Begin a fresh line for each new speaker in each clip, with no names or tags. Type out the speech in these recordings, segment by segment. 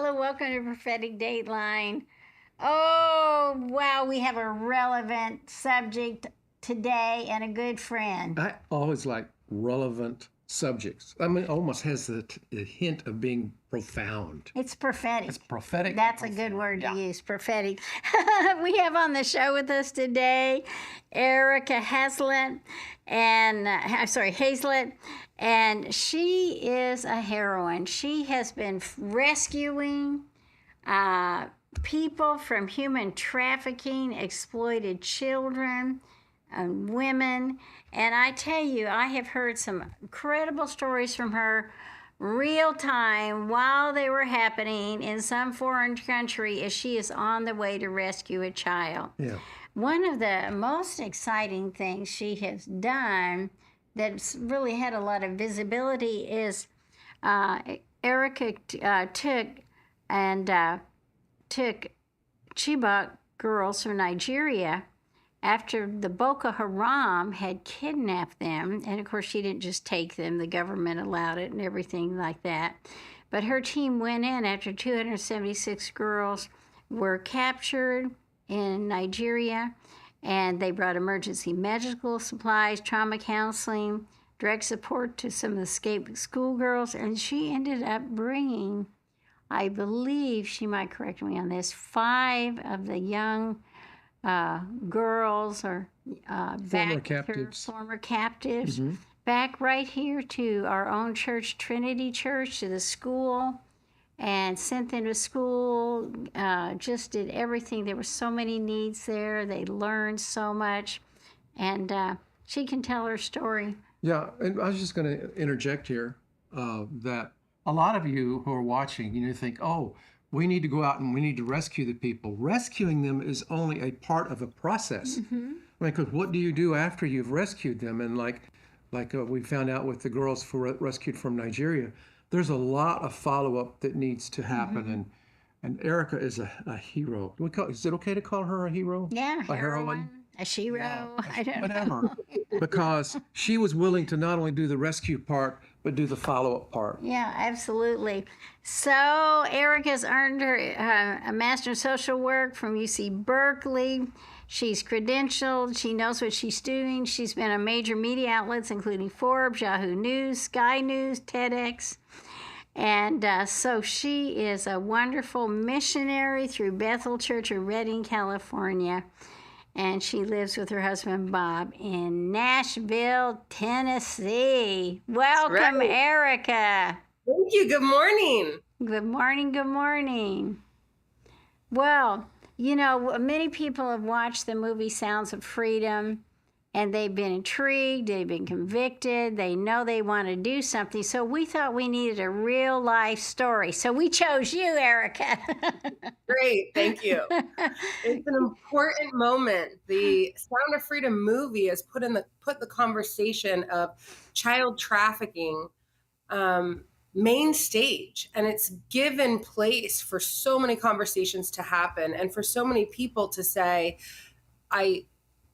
Hello, welcome to Prophetic Dateline. Oh, wow, we have a relevant subject today and a good friend.
I always like relevant subjects. I mean, it almost has the hint of being profound.
It's prophetic.
It's prophetic.
That's a good word to use, prophetic. We have on the show with us today Erica Hazlitt, Hazlitt, and she is a heroine. She has been rescuing uh, people from human trafficking, exploited children, women. And I tell you, I have heard some incredible stories from her real time while they were happening in some foreign country as she is on the way to rescue a child.
Yeah.
One of the most exciting things she has done that's really had a lot of visibility is Erica took Chibok girls from Nigeria after the Boko Haram had kidnapped them. And of course, she didn't just take them, the government allowed it and everything like that. But her team went in after 276 girls were captured in Nigeria, and they brought emergency medical supplies, trauma counseling, direct support to some of the escaped schoolgirls, and she ended up bringing, I believe she might correct me on this, 5 of the young girls or former captives, back right here to our own church, Trinity Church, to the school, and sent them to school. Just did everything. There were so many needs there. They learned so much, and she can tell her story.
Yeah, and I was just going to interject here that a lot of you who are watching, think, oh, we need to go out and we need to rescue the people. Rescuing them is only a part of a process. I mean, because what do you do after you've rescued them? And like we found out with the girls rescued from Nigeria, there's a lot of follow-up that needs to happen. And Erica is a hero. Is it okay to call her a hero?
Yeah,
A heroine?
a shero.
Yeah,
I don't know.
whatever. Because she was willing to not only do the rescue part, but do the follow-up part.
Yeah, absolutely. So Erica's earned her a Master of Social Work from UC Berkeley. She's credentialed. She knows what she's doing. She's been on major media outlets, including Forbes, Yahoo News, Sky News, TEDx. And so she is a wonderful missionary through Bethel Church of Redding, California. And she lives with her husband, Bob, in Nashville, Tennessee. Welcome,
Right.
Erica.
Thank you. Good morning.
Good morning, good morning. Well, many people have watched the movie Sounds of Freedom, and they've been intrigued, they've been convicted, they know they want to do something. So we thought we needed a real life story. So we chose you, Erica.
Great. Thank you. It's an important moment. The Sound of Freedom movie has put the conversation of child trafficking main stage, and it's given place for so many conversations to happen and for so many people to say,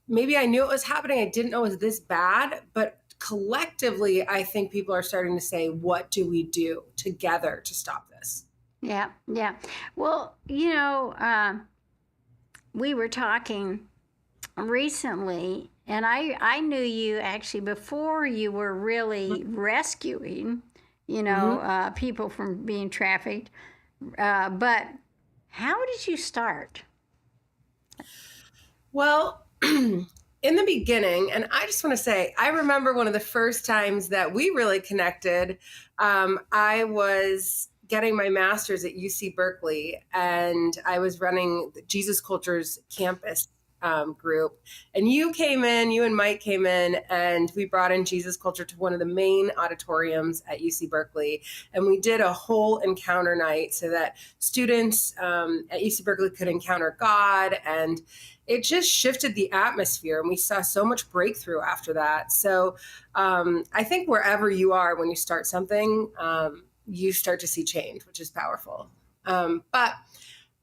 maybe I knew it was happening. I didn't know it was this bad, but collectively, I think people are starting to say, what do we do together to stop this?
Yeah. Well, we were talking recently, and I knew you actually before you were really rescuing, people from being trafficked. But how did you start?
Well, in the beginning, and I just want to say, I remember one of the first times that we really connected. I was getting my master's at UC Berkeley, and I was running the Jesus Cultures campus group. And you and Mike came in, and we brought in Jesus Culture to one of the main auditoriums at UC Berkeley. And we did a whole encounter night so that students at UC Berkeley could encounter God. And it just shifted the atmosphere, and we saw so much breakthrough after that. So I think wherever you are when you start something, you start to see change, which is powerful. But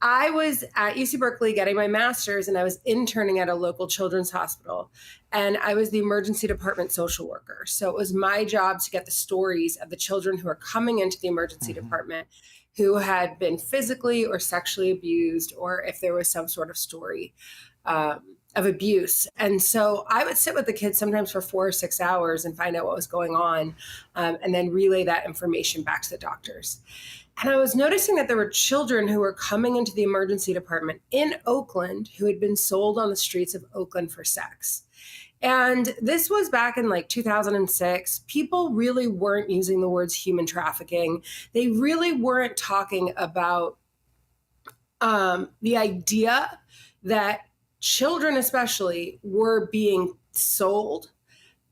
I was at UC Berkeley getting my master's, and I was interning at a local children's hospital. And I was the emergency department social worker. So it was my job to get the stories of the children who are coming into the emergency department who had been physically or sexually abused, or if there was some sort of story of abuse. And so I would sit with the kids sometimes for 4 or 6 hours and find out what was going on, and then relay that information back to the doctors. And I was noticing that there were children who were coming into the emergency department in Oakland who had been sold on the streets of Oakland for sex. And this was back in like 2006. People really weren't using the words human trafficking. They really weren't talking about the idea that children, especially, were being sold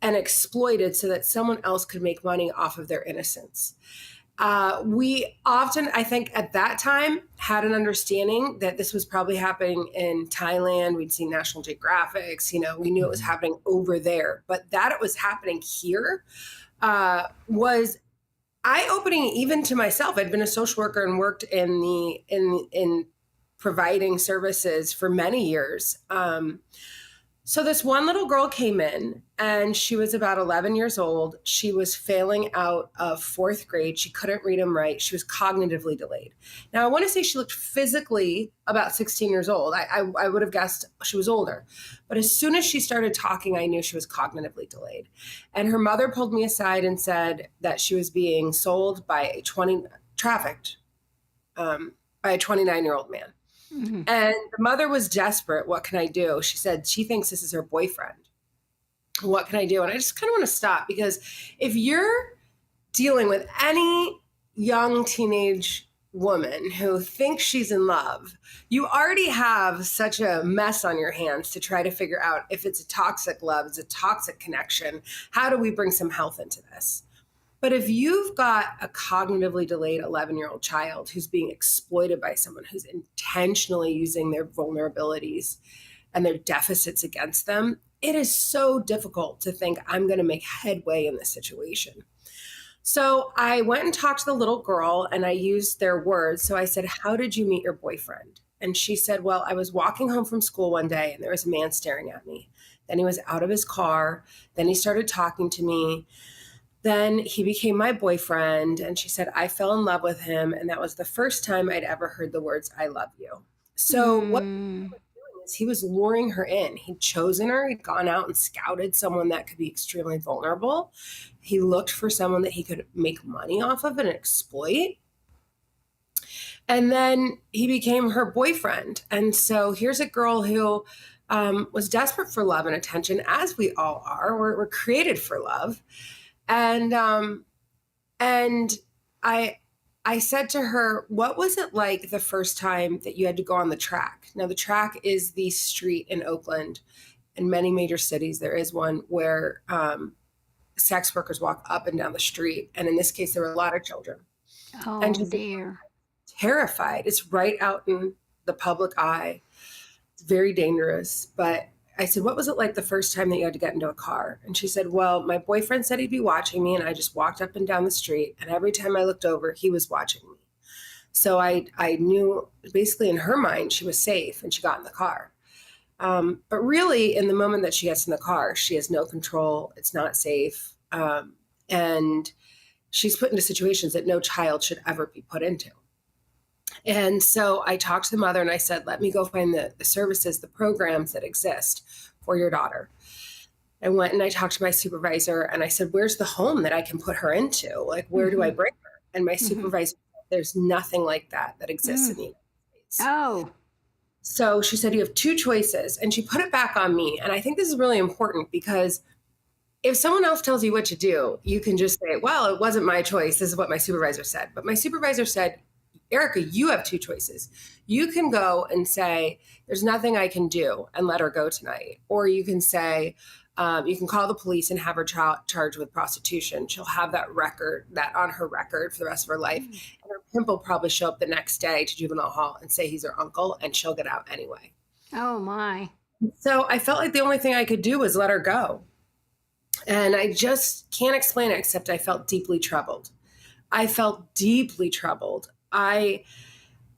and exploited so that someone else could make money off of their innocence. We often, I think at that time, had an understanding that this was probably happening in Thailand. We'd seen National Geographics, we knew it was happening over there, but that it was happening here was eye-opening even to myself. I'd been a social worker and worked in providing services for many years. So this one little girl came in, and she was about 11 years old. She was failing out of 4th grade. She couldn't read and write. She was cognitively delayed. Now, I want to say she looked physically about 16 years old. I would have guessed she was older. But as soon as she started talking, I knew she was cognitively delayed. And her mother pulled me aside and said that she was being sold by trafficked by a 29-year-old man. Mm-hmm. And the mother was desperate. What can I do? She said she thinks this is her boyfriend. What can I do? And I just kind of want to stop, because if you're dealing with any young teenage woman who thinks she's in love, you already have such a mess on your hands to try to figure out if it's a toxic love, it's a toxic connection. How do we bring some health into this? But if you've got a cognitively delayed 11-year-old child who's being exploited by someone who's intentionally using their vulnerabilities and their deficits against them, it is so difficult to think I'm going to make headway in this situation. So I went and talked to the little girl, and I used their words. So I said, "How did you meet your boyfriend?" And she said, "Well, I was walking home from school one day, and there was a man staring at me. Then he was out of his car. Then he started talking to me. Then he became my boyfriend." And she said, "I fell in love with him. And that was the first time I'd ever heard the words, 'I love you.'" So what he was doing is he was luring her in. He'd chosen her. He'd gone out and scouted someone that could be extremely vulnerable. He looked for someone that he could make money off of and exploit. And then he became her boyfriend. And so here's a girl who was desperate for love and attention, as we all are. We're created for love. And I said to her, "What was it like the first time that you had to go on the track?" Now, the track is the street in Oakland. In many major cities, there is one where sex workers walk up and down the street. And in this case, there were a lot of children.
Oh,
and just
dear.
terrified. It's right out in the public eye. It's very dangerous. But I said, "What was it like the first time that you had to get into a car?" And she said, "Well, my boyfriend said he'd be watching me, and I just walked up and down the street. And every time I looked over, he was watching me. So I knew basically in her mind she was safe, and she got in the car." But really, in the moment that she gets in the car, she has no control. It's not safe. And she's put into situations that no child should ever be put into. And so I talked to the mother, and I said, "Let me go find the services, the programs that exist for your daughter." I went and I talked to my supervisor, and I said, "Where's the home that I can put her into? Like, where do I bring her?" And my supervisor said, "There's nothing like that exists in the United States."
Oh.
So she said, "You have 2 choices." And she put it back on me. And I think this is really important, because if someone else tells you what to do, you can just say, "Well, it wasn't my choice. This is what my supervisor said." But my supervisor said, "Erica, you have 2 choices. You can go and say, 'There's nothing I can do,' and let her go tonight." Or you can say, you can call the police and have her charged with prostitution. She'll have that on her record for the rest of her life. And her pimp will probably show up the next day to juvenile hall and say he's her uncle, and she'll get out anyway.
Oh, my.
So I felt like the only thing I could do was let her go. And I just can't explain it, except I felt deeply troubled. I felt deeply troubled. I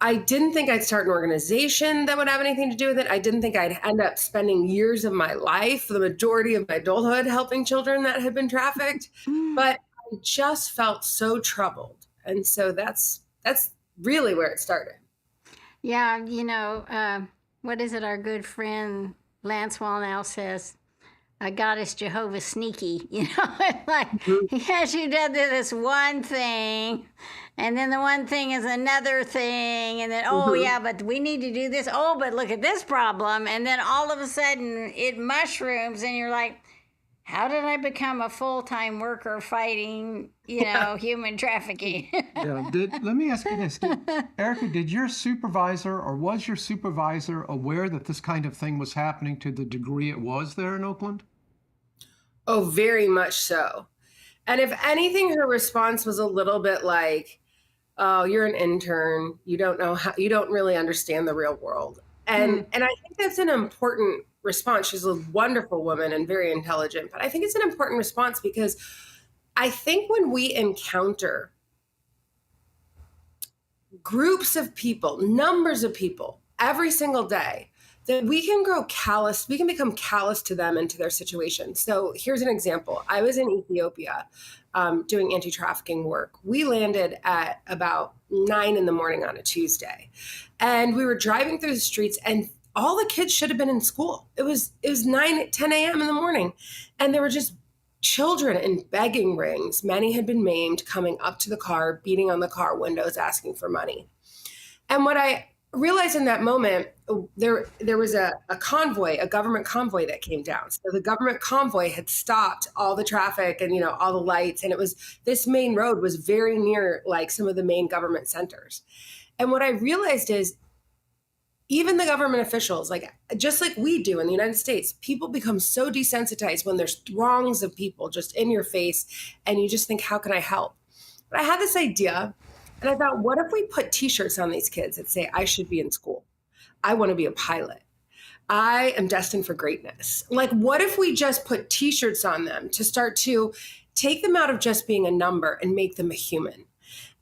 I didn't think I'd start an organization that would have anything to do with it. I didn't think I'd end up spending years of my life, the majority of my adulthood, helping children that had been trafficked. But I just felt so troubled. And so that's really where it started.
Yeah, what is it our good friend Lance Wallnau says? God is Jehovah sneaky, like yes, you did this one thing, and then the one thing is another thing, and then oh yeah, but we need to do this. Oh, but look at this problem, and then all of a sudden it mushrooms, and you're like, how did I become a full-time worker fighting, human trafficking?
Yeah. Let me ask you this, Erica. Did your supervisor or was your supervisor aware that this kind of thing was happening to the degree it was there in Oakland?
Oh, very much so. And if anything, her response was a little bit like, "Oh, you're an intern. You don't know how. You don't really understand the real world." And I think that's an important response. She's a wonderful woman and very intelligent, but I think it's an important response because I think when we encounter groups of people, numbers of people every single day, that we can grow callous, we can become callous to them and to their situation. So here's an example. I was in Ethiopia doing anti-trafficking work. We landed at about 9 in the morning on a Tuesday. And we were driving through the streets and all the kids should have been in school. It was 9, 10 a.m. in the morning. And there were just children in begging rings. Many had been maimed, coming up to the car, beating on the car windows, asking for money. And what I realized in that moment, there was a convoy, a government convoy that came down. So the government convoy had stopped all the traffic and, all the lights. And it was, this main road was very near like some of the main government centers. And what I realized is even the government officials, like just like we do in the United States, people become so desensitized when there's throngs of people just in your face and you just think, how can I help? But I had this idea and I thought, what if we put t-shirts on these kids that say, I should be in school. I want to be a pilot. I am destined for greatness. Like, what if we just put t-shirts on them to start to take them out of just being a number and make them a human?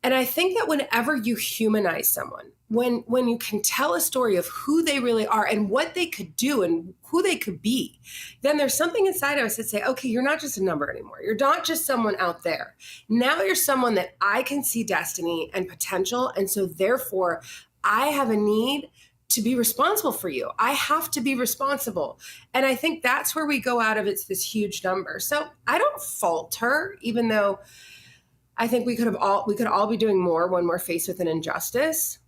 And I think that whenever you humanize someone, when you can tell a story of who they really are and what they could do and who they could be, then there's something inside of us that say, okay, you're not just a number anymore. You're not just someone out there. Now you're someone that I can see destiny and potential. And so therefore, I have a need to be responsible for you. I have to be responsible. And I think that's where we go out of it's this huge number. So I don't fault her, even though I think we could all be doing more when we're faced with an injustice.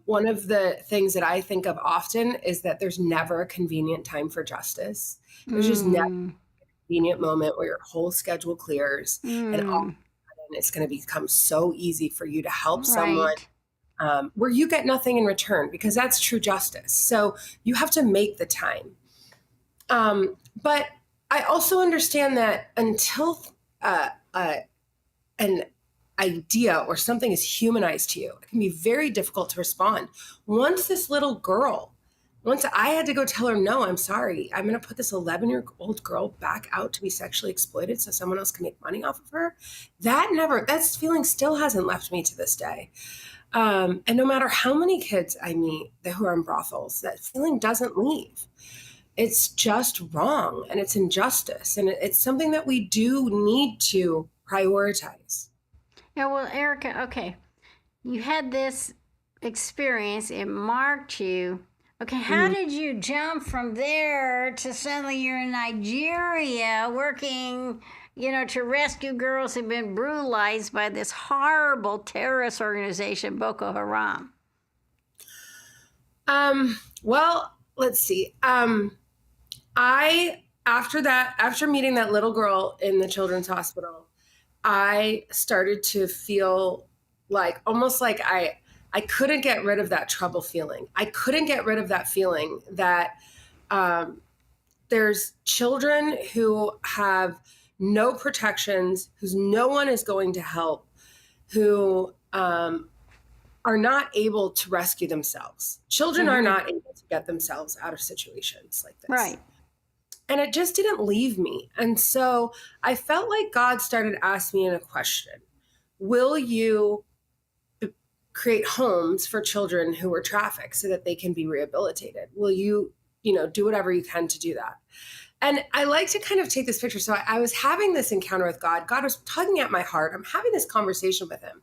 One of the things that I think of often is that there's never a convenient time for justice. There's just never a convenient moment where your whole schedule clears and all of a sudden it's going to become so easy for you to help someone where you get nothing in return, because that's true justice. So you have to make the time. But I also understand that until an idea or something is humanized to you, it can be very difficult to respond. Once I had to go tell her, no, I'm sorry, I'm going to put this 11-year-old girl back out to be sexually exploited so someone else can make money off of her. That feeling still hasn't left me to this day. And no matter how many kids I meet who are in brothels, that feeling doesn't leave. It's just wrong and it's injustice. And it's something that we do need to prioritize.
Yeah, well, Erica, okay, you had this experience, it marked you. Okay, how did you jump from there to suddenly you're in Nigeria working, to rescue girls who've been brutalized by this horrible terrorist organization, Boko Haram?
Well, let's see. After meeting that little girl in the children's hospital, I started to feel like almost like I couldn't get rid of that trouble feeling. I couldn't get rid of that feeling that there's children who have no protections, whose no one is going to help, who are not able to rescue themselves. Children are not able to get themselves out of situations like this.
Right.
And it just didn't leave me. And so I felt like God started asking me a question. Will you create homes for children who were trafficked so that they can be rehabilitated? Will you, do whatever you can to do that? And I like to kind of take this picture. So I was having this encounter with God. God was tugging at my heart. I'm having this conversation with him.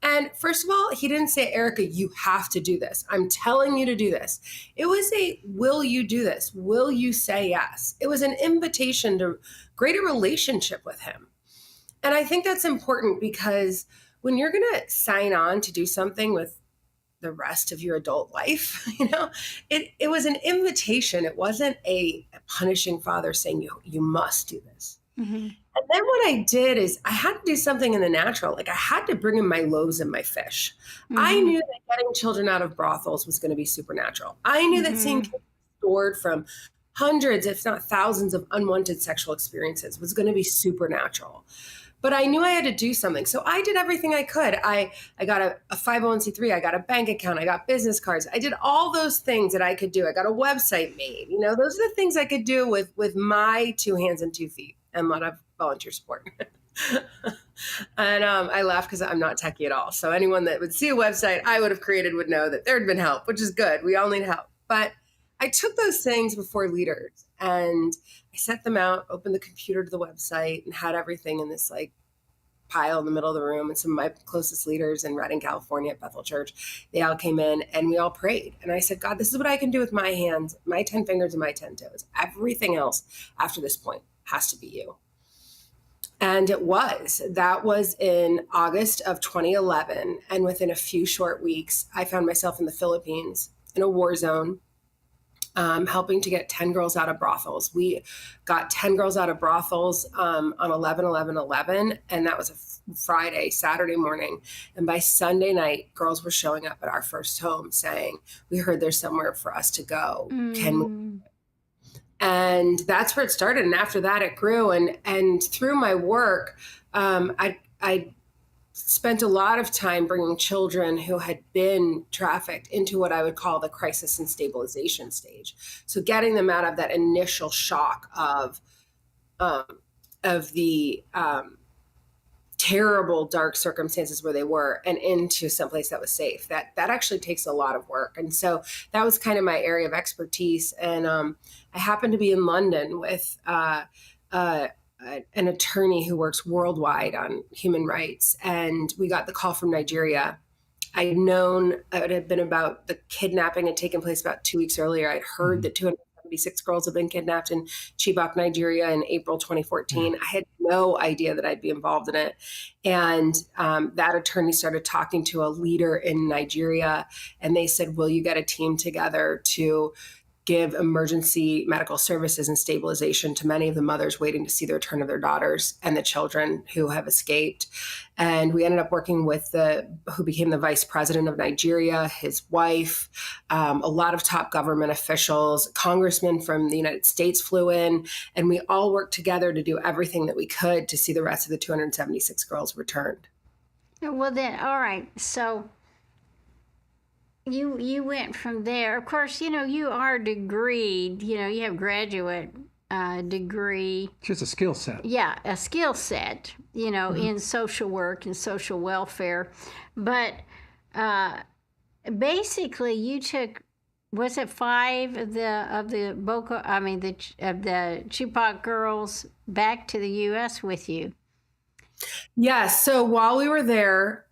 And first of all, he didn't say, Erica, you have to do this. I'm telling you to do this. It was a, will you do this? Will you say yes? It was an invitation to greater relationship with him. And I think that's important because when you're going to sign on to do something with the rest of your adult life, it was an invitation. It wasn't a punishing father saying you must do this.
Mm-hmm.
And then what I did is I had to do something in the natural. Like I had to bring in my loaves and my fish.
Mm-hmm.
I knew that getting children out of brothels was going to be supernatural. I knew that seeing kids restored from hundreds, if not thousands of unwanted sexual experiences was going to be supernatural. But I knew I had to do something. So I did everything I could. I got a 501c3. I got a bank account. I got business cards. I did all those things that I could do. I got a website made. Those are the things I could do with my 2 hands and 2 feet and a lot of volunteer support. And I laugh because I'm not techie at all. So anyone that would see a website I would have created would know that there had been help, which is good. We all need help. But I took those things before leaders and I sent them out, opened the computer to the website and had everything in this like pile in the middle of the room. And some of my closest leaders in Redding, California at Bethel Church, they all came in and we all prayed. And I said, God, this is what I can do with my hands, my 10 fingers and my 10 toes. Everything else after this point has to be you. And that was in August of 2011. And within a few short weeks, I found myself in the Philippines in a war zone, helping to get 10 girls out of brothels. We got 10 girls out of brothels on 11/11/11, and that was a Saturday morning. And by Sunday night, girls were showing up at our first home saying, we heard there's somewhere for us to go. Can we? And that's where it started. And after that, it grew. And through my work, I spent a lot of time bringing children who had been trafficked into what I would call the crisis and stabilization stage. So getting them out of that initial shock of the terrible, dark circumstances where they were and into someplace that was safe. That actually takes a lot of work. And so that was kind of my area of expertise. And I happened to be in London with an attorney who works worldwide on human rights. And we got the call from Nigeria. I'd known it had been about the kidnapping had taken place about 2 weeks earlier. I'd heard that 276 girls had been kidnapped in Chibok, Nigeria in April 2014. I had no idea that I'd be involved in it. And that attorney started talking to a leader in Nigeria, and they said, will you get a team together to give emergency medical services and stabilization to many of the mothers waiting to see the return of their daughters and the children who have escaped. And we ended up working with who became the vice president of Nigeria, his wife, a lot of top government officials, congressmen from the United States flew in, and we all worked together to do everything that we could to see the rest of the 276 girls returned.
Well then, all right. So you went from there. Of course, you are degreed. You have graduate degree.
Just a skill set.
Yeah, a skill set. In social work and social welfare, but basically, you took. Was it 5 of the Chibok girls back to the U.S. with you?
Yes. So while we were there,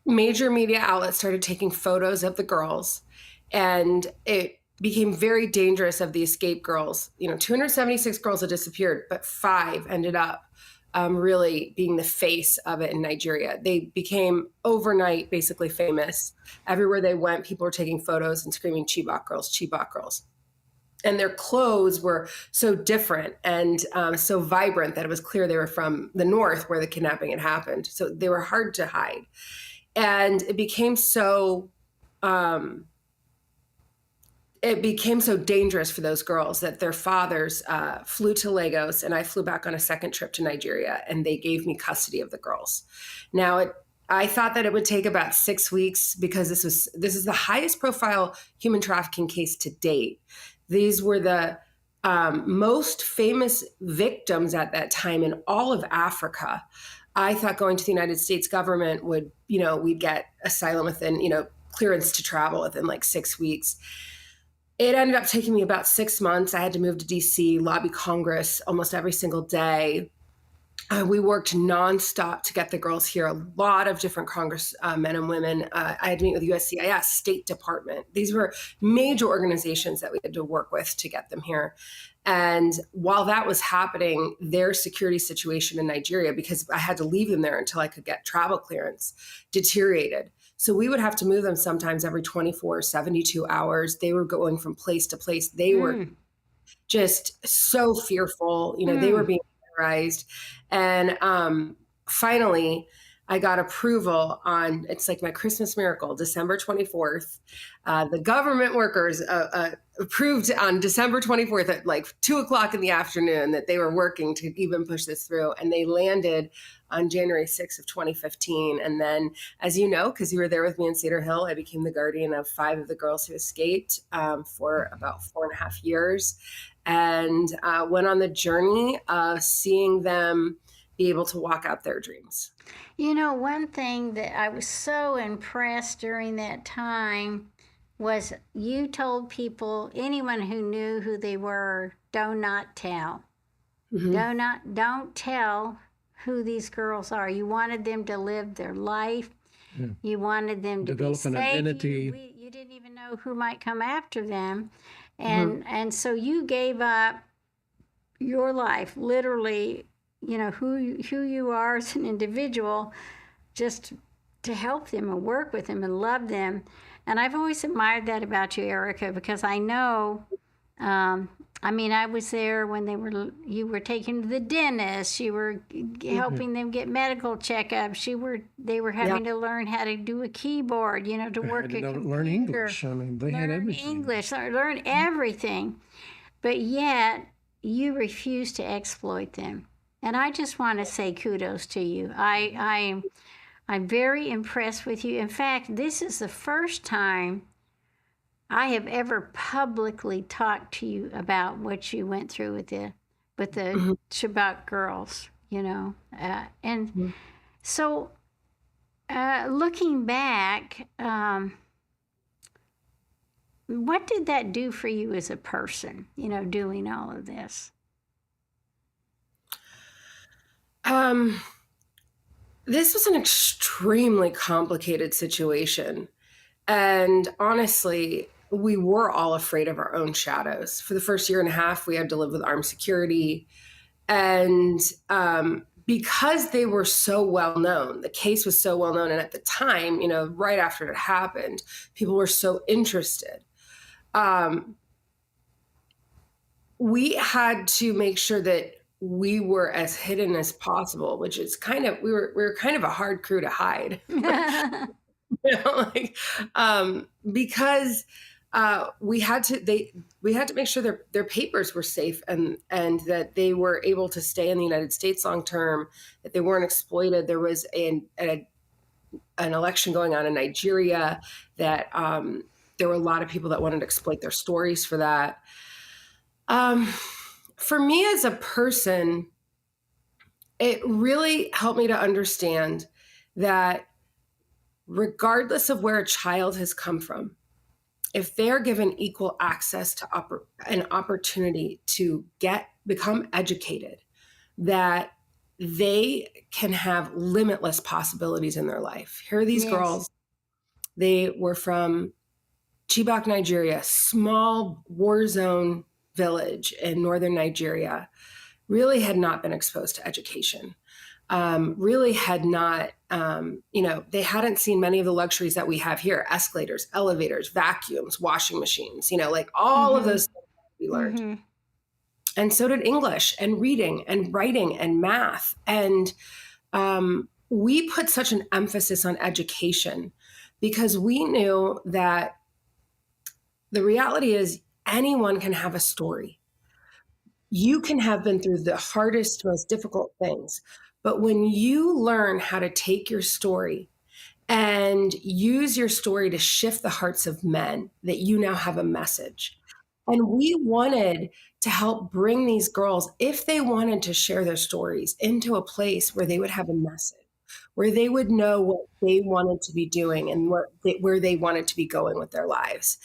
major media outlets started taking photos of the girls, and it became very dangerous of the escaped girls. 276 girls had disappeared, but 5 ended up really being the face of it in Nigeria. They became overnight basically famous. Everywhere they went, people were taking photos and screaming, Chibok girls, Chibok girls. And their clothes were so different and so vibrant that it was clear they were from the north where the kidnapping had happened. So they were hard to hide. And it became so dangerous for those girls that their fathers flew to Lagos, and I flew back on a second trip to Nigeria, and they gave me custody of the girls. Now, I thought that it would take about 6 weeks because this is the highest profile human trafficking case to date. These were the most famous victims at that time in all of Africa. I thought going to the United States government would, we'd get asylum within, clearance to travel within like 6 weeks. It ended up taking me about 6 months. I had to move to DC, lobby Congress almost every single day. We worked nonstop to get the girls here. A lot of different Congress men and women. I had to meet with USCIS, State Department. These were major organizations that we had to work with to get them here. And while that was happening, their security situation in Nigeria, because I had to leave them there until I could get travel clearance, deteriorated. So we would have to move them sometimes every 24, 72 hours. They were going from place to place. They were just so fearful. They were being terrorized. And finally, I got approval on, it's like my Christmas miracle, December 24th. The government workers approved on December 24th at like 2:00 in the afternoon that they were working to even push this through. And they landed on January 6th of 2015. And then, as you know, because you were there with me in Cedar Hill, I became the guardian of 5 of the girls who escaped for about 4.5 years, and went on the journey of seeing them be able to walk out their dreams.
One thing that I was so impressed during that time was you told people, anyone who knew who they were, do not tell. Don't tell who these girls are. You wanted them to live their life. Yeah. You wanted them to
develop an identity.
You didn't even know who might come after them. And so you gave up your life, literally, who you are as an individual, just to help them and work with them and love them. And I've always admired that about you, Erica, because I know, I was there when you were taken to the dentist, you were helping them get medical checkups, they were having to learn how to do a keyboard, to work a computer.
Learn English. They had everything.
Learn everything. But yet, you refuse to exploit them. And I just want to say kudos to you. I'm very impressed with you. In fact, this is the first time I have ever publicly talked to you about what you went through with the Chibok girls, So looking back, what did that do for you as a person, doing all of this?
This was an extremely complicated situation. And honestly, we were all afraid of our own shadows. For the first 1.5 years, we had to live with armed security. And because they were so well known, the case was so well known. And at the time, right after it happened, people were so interested. We had to make sure that we were as hidden as possible, which is we were kind of a hard crew to hide. Because we had to make sure their papers were safe and that they were able to stay in the United States long term, that they weren't exploited. There was an election going on in Nigeria that there were a lot of people that wanted to exploit their stories for that. For me as a person, it really helped me to understand that regardless of where a child has come from, if they're given equal access to an opportunity to become educated, that they can have limitless possibilities in their life. Here are these girls. They were from Chibok, Nigeria, small war zone village in northern Nigeria, really had not been exposed to education. Really had not, they hadn't seen many of the luxuries that we have here: escalators, elevators, vacuums, washing machines, all of those things we learned. And so did English and reading and writing and math. And we put such an emphasis on education because we knew that the reality is anyone can have a story. You can have been through the hardest, most difficult things. But when you learn how to take your story and use your story to shift the hearts of men, that you now have a message. And we wanted to help bring these girls, if they wanted to share their stories, into a place where they would have a message, where they would know what they wanted to be doing and where they wanted to be going with their lives.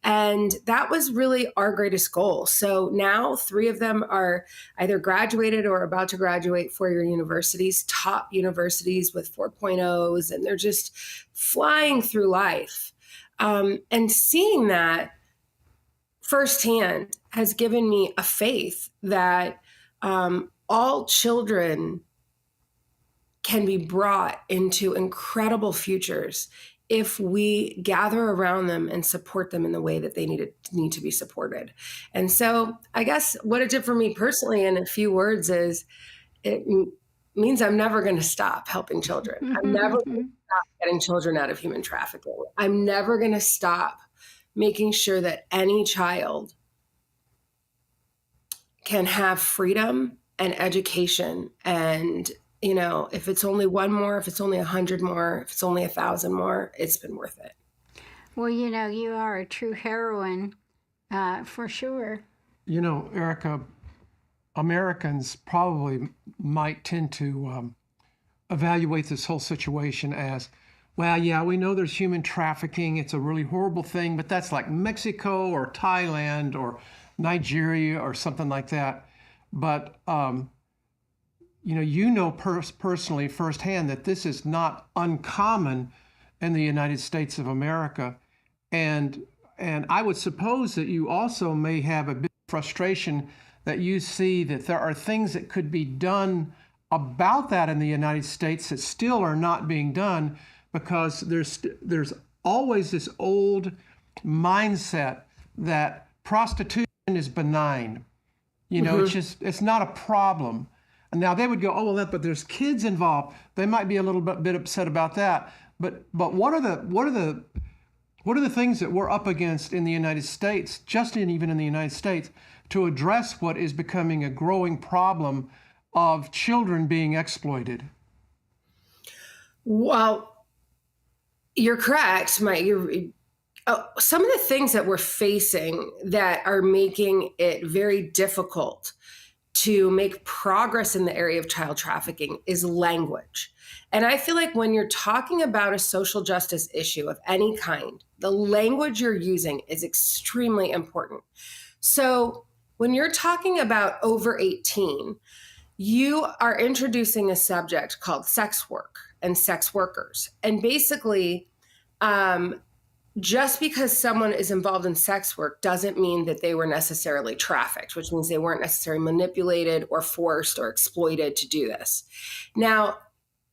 And that was really our greatest goal. So now 3 of them are either graduated or about to graduate 4-year universities, top universities with 4.0s, and they're just flying through life. And seeing that firsthand has given me a faith that all children can be brought into incredible futures if we gather around them and support them in the way that they need to be supported. And so I guess what it did for me personally in a few words is it means I'm never going to stop helping children. I'm never going to stop getting children out of human trafficking. I'm never going to stop making sure that any child can have freedom and education. And, you know, if it's only 1 more, if it's only 100 more, if it's only 1,000 more, it's been worth it.
Well, you know, you are a true heroine, for sure.
You know, Erica, Americans probably might tend to evaluate this whole situation as, well, yeah, we know there's human trafficking. It's a really horrible thing, but that's like Mexico or Thailand or Nigeria or something like that. But, you know personally firsthand that this is not uncommon in the United States of America. And I would suppose that you also may have a bit of frustration that you see that there are things that could be done about that in the United States that still are not being done, because there's always this old mindset that prostitution is benign. You know, it's not a problem. And now they would go, oh, well, but there's kids involved. They might be a little bit upset about that. But what are the things that we're up against in the United States, even in the United States, to address what is becoming a growing problem of children being exploited?
Well, you're correct, Mike. Some of the things that we're facing that are making it very difficult to make progress in the area of child trafficking is language. And I feel like when you're talking about a social justice issue of any kind, the language you're using is extremely important. So when you're talking about over 18, you are introducing a subject called sex work and sex workers. And basically, just because someone is involved in sex work doesn't mean that they were necessarily trafficked, which means they weren't necessarily manipulated or forced or exploited to do this. Now,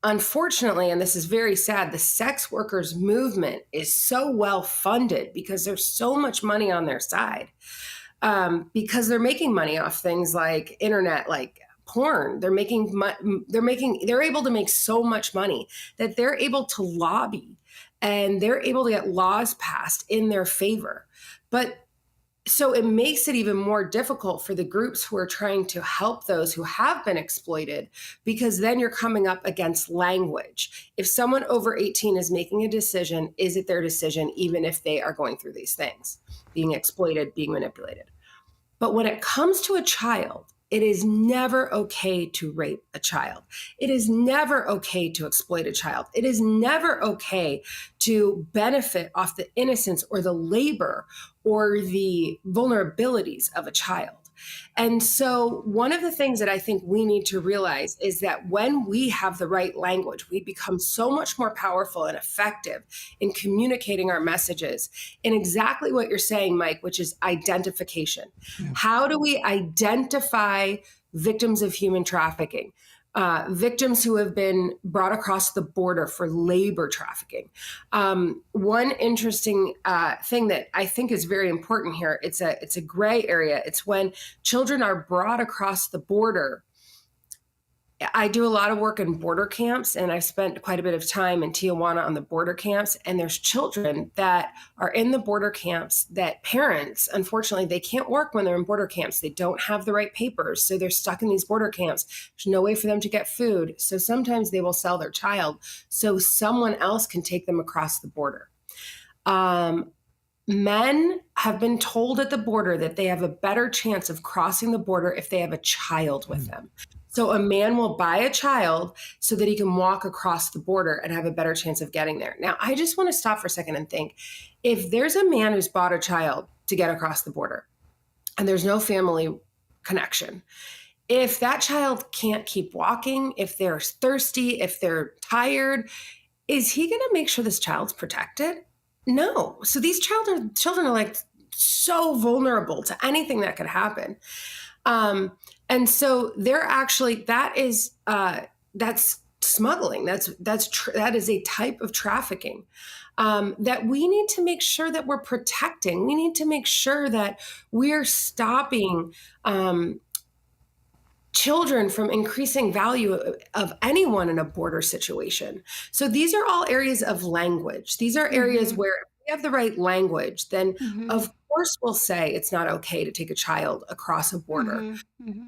unfortunately, and this is very sad, the sex workers movement is so well funded because there's so much money on their side, because they're making money off things like internet, like porn. They're able to make so much money that they're able to lobby and they're able to get laws passed in their favor. But so it makes it even more difficult for the groups who are trying to help those who have been exploited, because then you're coming up against language. If someone over 18 is making a decision, is it their decision, even if they are going through these things, being exploited, being manipulated? But when it comes to a child, it is never okay to rape a child. It is never okay to exploit a child. It is never okay to benefit off the innocence or the labor or the vulnerabilities of a child. And so one of the things that I think we need to realize is that when we have the right language, we become so much more powerful and effective in communicating our messages in exactly what you're saying, Mike, which is identification. Yeah. How do we identify victims of human trafficking? Victims who have been brought across the border for labor trafficking. One interesting thing that I think is very important here, it's a gray area. It's when children are brought across the border. I do a lot of work in border camps, and I've spent quite a bit of time in Tijuana on the border camps. And there's children that are in the border camps that parents, unfortunately, they can't work when they're in border camps. They don't have the right papers. So they're stuck in these border camps. There's no way for them to get food. So sometimes they will sell their child so someone else can take them across the border. men have been told at the border that they have a better chance of crossing the border if they have a child with them. So a man will buy a child so that he can walk across the border and have a better chance of getting there. Now, I just want to stop for a second and think, if there's a man who's bought a child to get across the border and there's no family connection, if that child can't keep walking, if they're thirsty, if they're tired, is he going to make sure this child's protected? No. So these children are like so vulnerable to anything that could happen. And so they're actually, that's smuggling. That is a type of trafficking that we need to make sure that we're protecting. We need to make sure that we're stopping children from increasing value of anyone in a border situation. So these are all areas of language. These are areas where if we have the right language, then of course we'll say it's not okay to take a child across a border.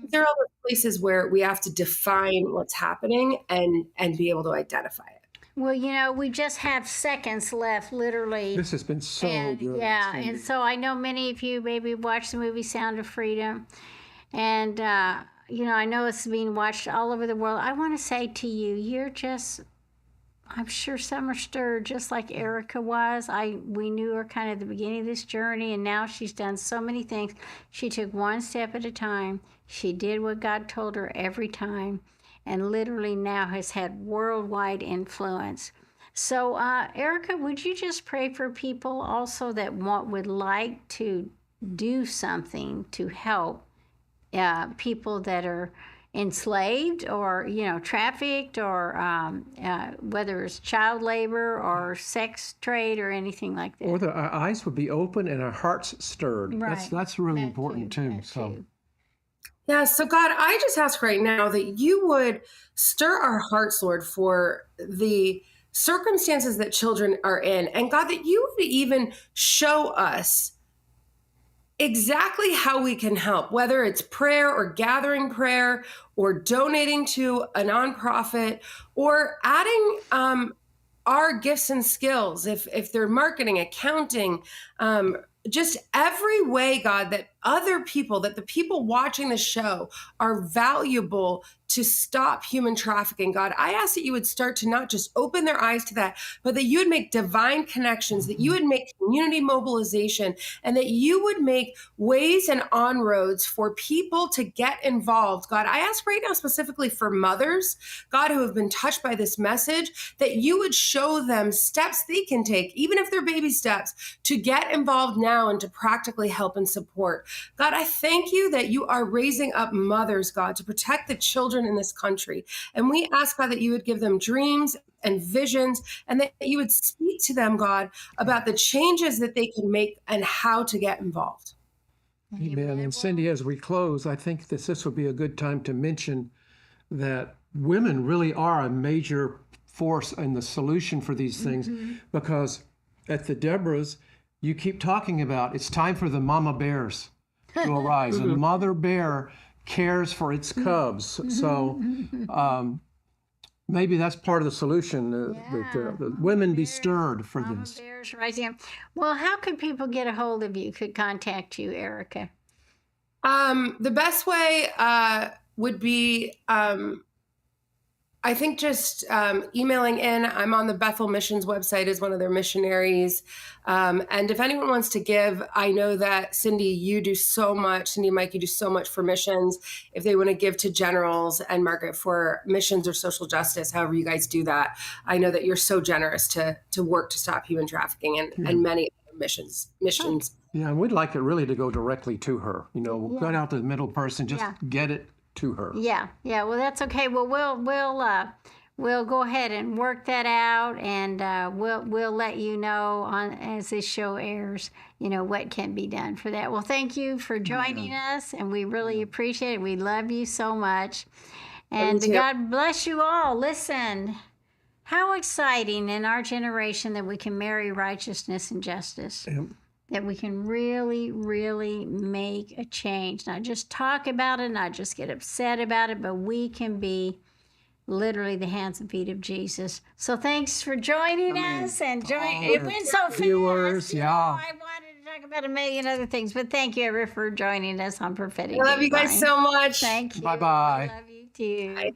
There are other places where we have to define what's happening and be able to identify it.
Well, we just have seconds left, literally.
This has been so good.
Yeah,
Cindy.
and so I know many of you maybe watched the movie Sound of Freedom. And, I know it's being watched all over the world. I want to say to you, I'm sure some are stirred just like Erica was. We knew her kind of at the beginning of this journey, and now she's done so many things. She took one step at a time. She did what God told her every time, and literally now has had worldwide influence. So, Erica, would you just pray for people also that would like to do something to help people that are enslaved or trafficked, or whether it's child labor or sex trade or anything like that?
Or our eyes would be open and our hearts stirred.
Right.
That's really important too.
Yeah, so God, I just ask right now that you would stir our hearts, Lord, for the circumstances that children are in. And God, that you would even show us exactly how we can help, whether it's prayer or gathering prayer or donating to a nonprofit or adding our gifts and skills, if they're marketing, accounting, just every way, God, that the people watching the show are valuable to stop human trafficking. God, I ask that you would start to not just open their eyes to that, but that you would make divine connections, that you would make community mobilization, and that you would make ways and on-roads for people to get involved. God, I ask right now specifically for mothers, God, who have been touched by this message, that you would show them steps they can take, even if they're baby steps, to get involved now and to practically help and support. God, I thank you that you are raising up mothers, God, to protect the children in this country. And we ask, God, that you would give them dreams and visions, and that you would speak to them, God, about the changes that they can make and how to get involved.
Amen. And Cindy, as we close, I think this would be a good time to mention that women really are a major force in the solution for these things, because at the Deborahs, you keep talking about it's time for the mama bears to arise. A mother bear cares for its cubs. So maybe that's part of the solution, that the women be stirred for
Mama
this.
Bears rising. Well, how could people get a hold of you, could contact you, Erica?
The best way would be, I think, just emailing in. I'm on the Bethel Missions website as one of their missionaries. And if anyone wants to give, I know that Cindy and Mike, you do so much for missions. If they want to give to generals and Margaret for missions or social justice, however you guys do that, I know that you're so generous to work to stop human trafficking and many other missions.
Yeah, and we'd like it really to go directly to her. Cut out the middle person, just get it to her.
Yeah. Well, that's okay. Well, we'll go ahead and work that out, and we'll let you know as this show airs, what can be done for that. Well, thank you for joining us, and we really appreciate it. We love you so much, and God bless you all. Listen, how exciting in our generation that we can marry righteousness and justice. That we can really, really make a change. Not just talk about it, not just get upset about it, but we can be literally the hands and feet of Jesus. So thanks for joining us, and it went so fast.
Viewers,
I wanted talk about a million other things, but thank you, Ever, for joining us on Prophetic.
I love you guys
Dateline.
so much.
Thank you.
Bye-bye.
I love you too.
Bye.